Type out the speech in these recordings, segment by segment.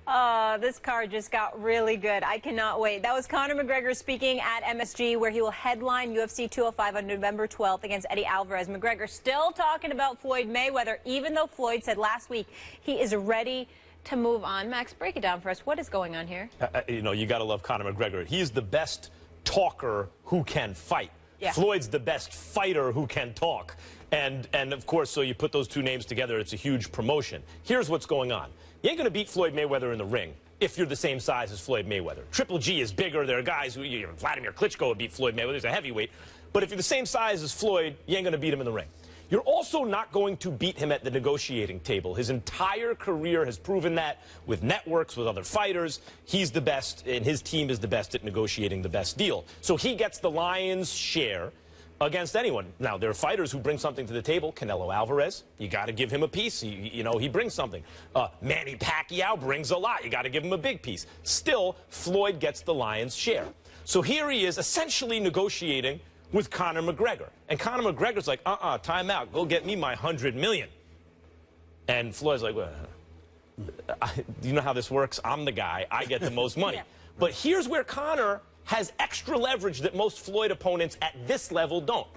Oh, this card just got really good. I cannot wait. That was Conor McGregor speaking at MSG, where he will headline UFC 205 on November 12th against Eddie Alvarez. McGregor still talking about Floyd Mayweather, even though Floyd said last week he is ready to move on. Max, break it down for us. What is going on here? You got to love Conor McGregor. He's the best talker who can fight. Yeah. Floyd's the best fighter who can talk. And of course, so you put those two names together, it's a huge promotion. Here's what's going on. You ain't going to beat Floyd Mayweather in the ring if you're the same size as Floyd Mayweather. Triple G is bigger. There are guys who, Vladimir Klitschko would beat Floyd Mayweather. He's a heavyweight. But if you're the same size as Floyd, you ain't going to beat him in the ring. You're also not going to beat him at the negotiating table. His entire career has proven that with networks, with other fighters. He's the best, and his team is the best at negotiating the best deal. So he gets the lion's share against anyone. Now, there are fighters who bring something to the table. Canelo Alvarez, you got to give him a piece. He brings something. Manny Pacquiao brings a lot. You got to give him a big piece. Still, Floyd gets the lion's share. So here he is essentially negotiating with Conor McGregor. And Conor McGregor's like, time out. Go get me my $100 million. And Floyd's like, well, you know how this works? I'm the guy. I get the most money. Yeah. But here's where Conor has extra leverage that most Floyd opponents at this level don't.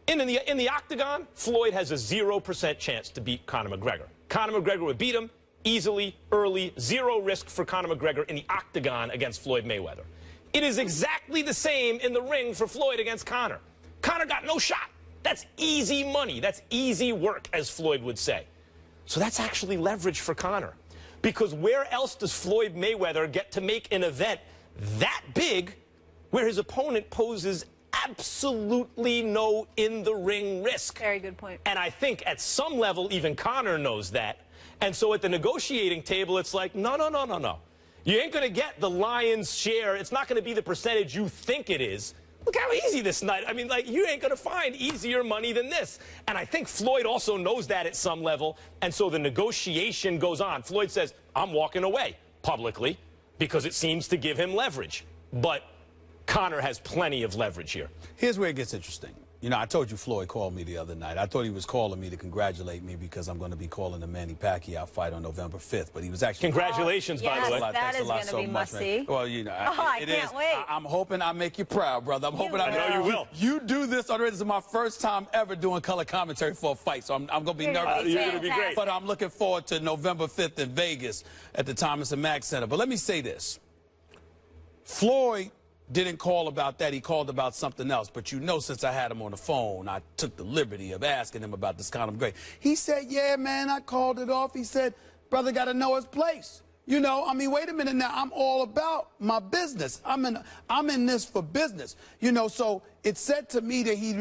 In the octagon, Floyd has a 0% chance to beat Conor McGregor. Conor McGregor would beat him easily, early, zero risk for Conor McGregor in the octagon against Floyd Mayweather. It is exactly the same in the ring for Floyd against Conor. Conor got no shot. That's easy money. That's easy work, as Floyd would say. So that's actually leverage for Conor. Because where else does Floyd Mayweather get to make an event that big where his opponent poses absolutely no in-the-ring risk? Very good point. And I think at some level even Conor knows that. And so at the negotiating table, it's like, no. You ain't going to get the lion's share. It's not going to be the percentage you think it is. Look how easy this night. I mean, like, you ain't going to find easier money than this. And I think Floyd also knows that at some level. And so the negotiation goes on. Floyd says, I'm walking away publicly because it seems to give him leverage. But Conor has plenty of leverage here. Here's where it gets interesting. You know, I told you Floyd called me the other night. I thought he was calling me to congratulate me because I'm going to be calling the Manny Pacquiao fight on November 5th. But he was actually... Congratulations, by the way. That is going to be must-see. Well, you know, I can't wait. I'm hoping I make you proud, brother. I'm hoping I know you will. You do this already. This is my first time ever doing color commentary for a fight, so I'm going to be nervous. You're going to be great. But I'm looking forward to November 5th in Vegas at the Thomas & Mack Center. But let me say this. Floyd didn't call about that. He called about something else. But you know, since I had him on the phone, I took the liberty of asking him about this Conor McGregor. He said, yeah, man, I called it off. He said, brother got to know his place. You know, I mean, wait a minute now. I'm all about my business. I'm in this for business. You know, so it said to me that he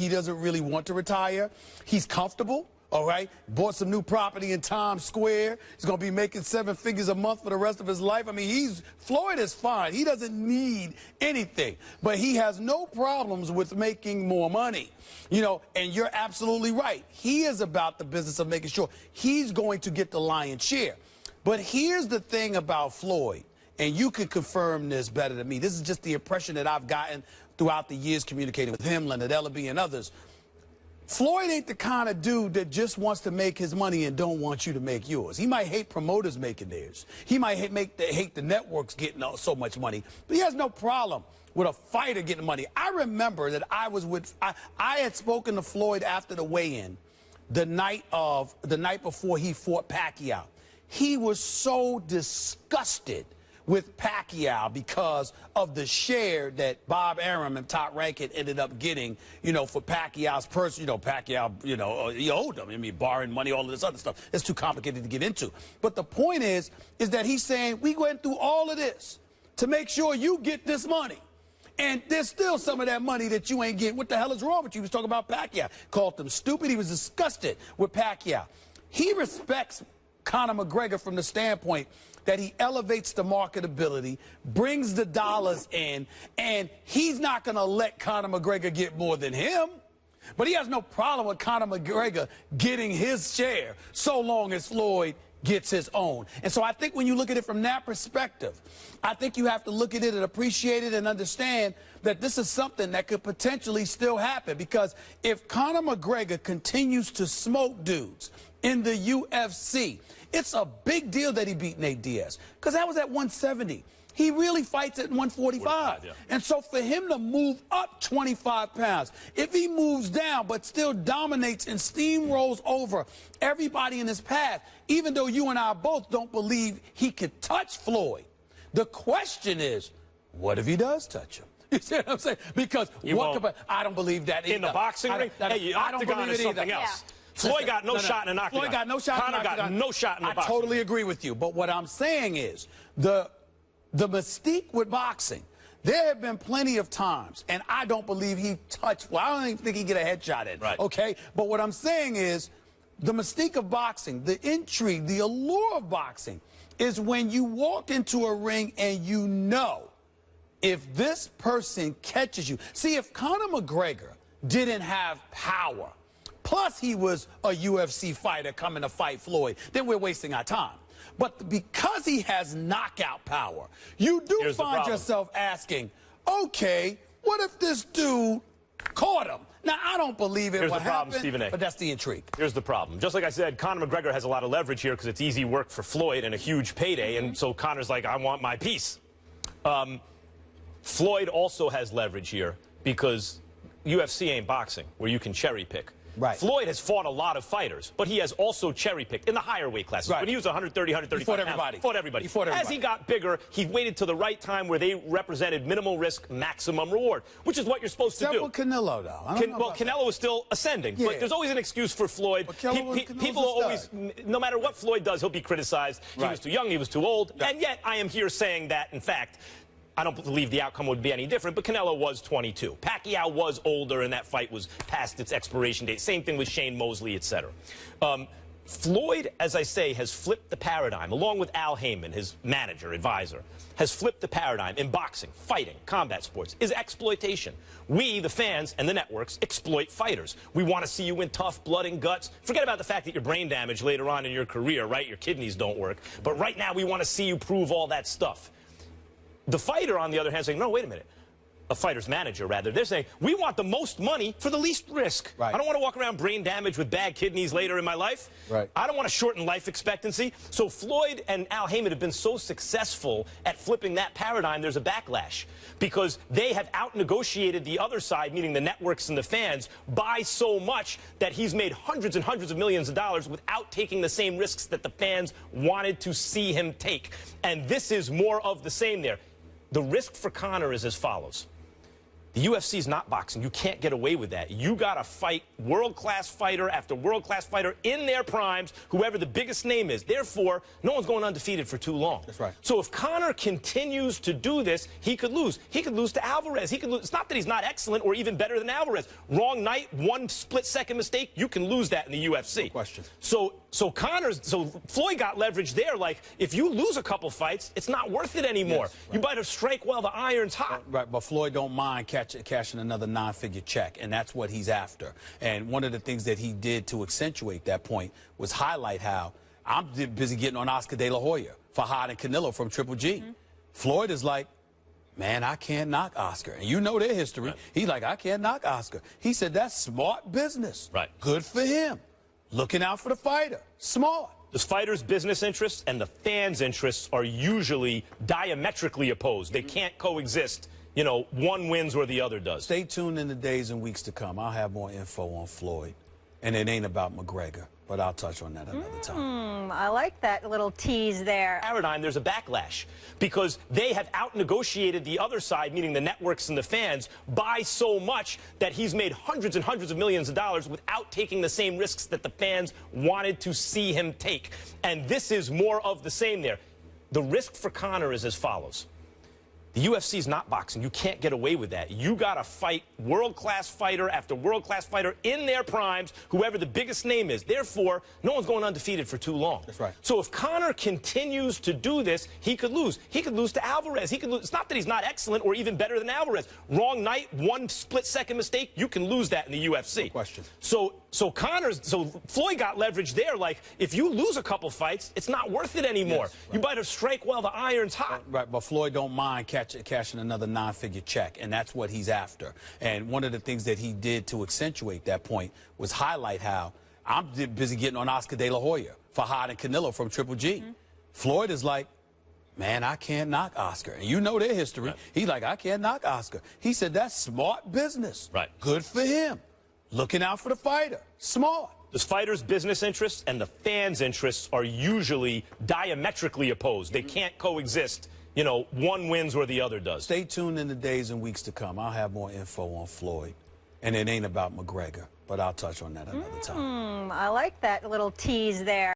doesn't really want to retire. He's comfortable. All right, bought some new property in Times Square. He's going to be making 7 figures a month for the rest of his life. I mean, Floyd is fine. He doesn't need anything, but he has no problems with making more money. You know, and you're absolutely right. He is about the business of making sure he's going to get the lion's share. But here's the thing about Floyd, and you can confirm this better than me. This is just the impression that I've gotten throughout the years communicating with him, Leonard Ellaby, and others. Floyd ain't the kind of dude that just wants to make his money and don't want you to make yours. He might hate promoters making theirs. He might hate the networks getting so much money. But he has no problem with a fighter getting money. I remember that I had spoken to Floyd after the weigh-in the night before he fought Pacquiao. He was so disgusted with Pacquiao because of the share that Bob Arum and Top Rankin ended up getting, you know, for Pacquiao's person. You know, Pacquiao, you know, he owed them. I mean, borrowing money, all of this other stuff. It's too complicated to get into. But the point is that he's saying, we went through all of this to make sure you get this money. And there's still some of that money that you ain't getting. What the hell is wrong with you? He was talking about Pacquiao. Called him stupid. He was disgusted with Pacquiao. He respects Conor McGregor from the standpoint that he elevates the marketability, brings the dollars in, and he's not going to let Conor McGregor get more than him. But he has no problem with Conor McGregor getting his share so long as Floyd gets his own. And so I think when you look at it from that perspective, I think you have to look at it and appreciate it and understand that this is something that could potentially still happen. Because if Conor McGregor continues to smoke dudes in the UFC, it's a big deal that he beat Nate Diaz because that was at 170. He really fights at 145. Yeah. And so for him to move up 25 pounds, if he moves down but still dominates and steamrolls over everybody in his path, even though you and I both don't believe he could touch Floyd, the question is, what if he does touch him? You see what I'm saying? Because I don't believe that either. In the boxing ring? Hey, octagon is something else. Yeah. Floyd got no shot in an octagon. Floyd got no shot in an octagon. Conor got no shot in the boxing. I totally agree with you. But what I'm saying is the mystique with boxing, there have been plenty of times, and I don't believe he touched, well, I don't even think he get a headshot in, right. Okay? But what I'm saying is the mystique of boxing, the intrigue, the allure of boxing is when you walk into a ring and you know if this person catches you. See, if Conor McGregor didn't have power, plus he was a UFC fighter coming to fight Floyd, then we're wasting our time. But because he has knockout power, you do find yourself asking, okay, what if this dude caught him? Now, I don't believe it will happen, but that's the intrigue. Here's the problem. Just like I said, Conor McGregor has a lot of leverage here because it's easy work for Floyd and a huge payday, and so Conor's like, I want my piece. Floyd also has leverage here because UFC ain't boxing where you can cherry pick. Right. Floyd has fought a lot of fighters, but he has also cherry-picked in the higher weight classes. Right. When he was 130, 135 he fought everybody. Fought everybody. He fought everybody. As he got bigger, he waited till the right time where they represented minimal risk, maximum reward, which is what you're supposed to do. Except with Canelo, though. Well, Canelo is still ascending, but there's always an excuse for Floyd. People are always, no matter what Floyd does, he'll be criticized. He was too young, he was too old, and yet I am here saying that, in fact, I don't believe the outcome would be any different, but Canelo was 22. Pacquiao was older, and that fight was past its expiration date. Same thing with Shane Mosley, etc. Floyd, as I say, has flipped the paradigm, along with Al Heyman, his manager, advisor, has flipped the paradigm in boxing, fighting, combat sports, is exploitation. We, the fans and the networks, exploit fighters. We want to see you win tough, blood and guts. Forget about the fact that you're brain damaged later on in your career, right? Your kidneys don't work. But right now, we want to see you prove all that stuff. The fighter, on the other hand, saying, no, wait a minute. A fighter's manager, rather. They're saying, we want the most money for the least risk. Right. I don't want to walk around brain damaged with bad kidneys later in my life. Right. I don't want to shorten life expectancy. So Floyd and Al Heyman have been so successful at flipping that paradigm, there's a backlash. Because they have out-negotiated the other side, meaning the networks and the fans, by so much that he's made hundreds and hundreds of millions of dollars without taking the same risks that the fans wanted to see him take. And this is more of the same there. The risk for Conor is as follows. The UFC is not boxing. You can't get away with that. You got to fight world-class fighter after world-class fighter in their primes, whoever the biggest name is. Therefore, no one's going undefeated for too long. That's right. So if Conor continues to do this, he could lose. He could lose to Alvarez. He could lose. It's not that he's not excellent or even better than Alvarez. Wrong night, one split-second mistake, you can lose that in the UFC. No question. So Floyd got leverage there. Like, if you lose a couple fights, it's not worth it anymore. Yes, right. You better strike while the iron's hot. Right, but Floyd don't mind cashing another nine-figure check, and that's what he's after. And one of the things that he did to accentuate that point was highlight how I'm busy getting on Oscar De La Hoya for hiding Canelo from Triple G. Mm-hmm. Floyd is like, man, I can't knock Oscar. And you know their history. Right. He's like, I can't knock Oscar. He said, that's smart business. Right. Good for him. Looking out for the fighter. Smart. The fighter's business interests and the fans' interests are usually diametrically opposed. They can't coexist. You know, one wins or the other does. Stay tuned in the days and weeks to come. I'll have more info on Floyd. And it ain't about McGregor, but I'll touch on that another time. I like that little tease there. Paradigm, there's a backlash because they have out-negotiated the other side, meaning the networks and the fans, by so much that he's made hundreds and hundreds of millions of dollars without taking the same risks that the fans wanted to see him take. And this is more of the same there. The risk for Conor is as follows. The UFC is not boxing. You can't get away with that. You got to fight world-class fighter after world-class fighter in their primes, whoever the biggest name is. Therefore, no one's going undefeated for too long. That's right. So if Conor continues to do this, he could lose. He could lose to Alvarez. He could lose. It's not that he's not excellent or even better than Alvarez. Wrong night, one split-second mistake, you can lose that in the UFC. No question. So Floyd got leverage there. Like, if you lose a couple fights, it's not worth it anymore. Yes, right. You better strike while the iron's hot. Right, but Floyd don't mind cashing another nine-figure check, and that's what he's after. And one of the things that he did to accentuate that point was highlight how I'm busy getting on Oscar De La Hoya, Fahad and Canelo from Triple G. Floyd is like, man, I can't knock Oscar. And you know their history. Right. He's like, I can't knock Oscar. He said, that's smart business. Right. Good for him. Looking out for the fighter. Smart. The fighter's business interests and the fans' interests are usually diametrically opposed. They can't coexist. You know, one wins or the other does. Stay tuned in the days and weeks to come. I'll have more info on Floyd. And it ain't about McGregor, but I'll touch on that another time. I like that little tease there.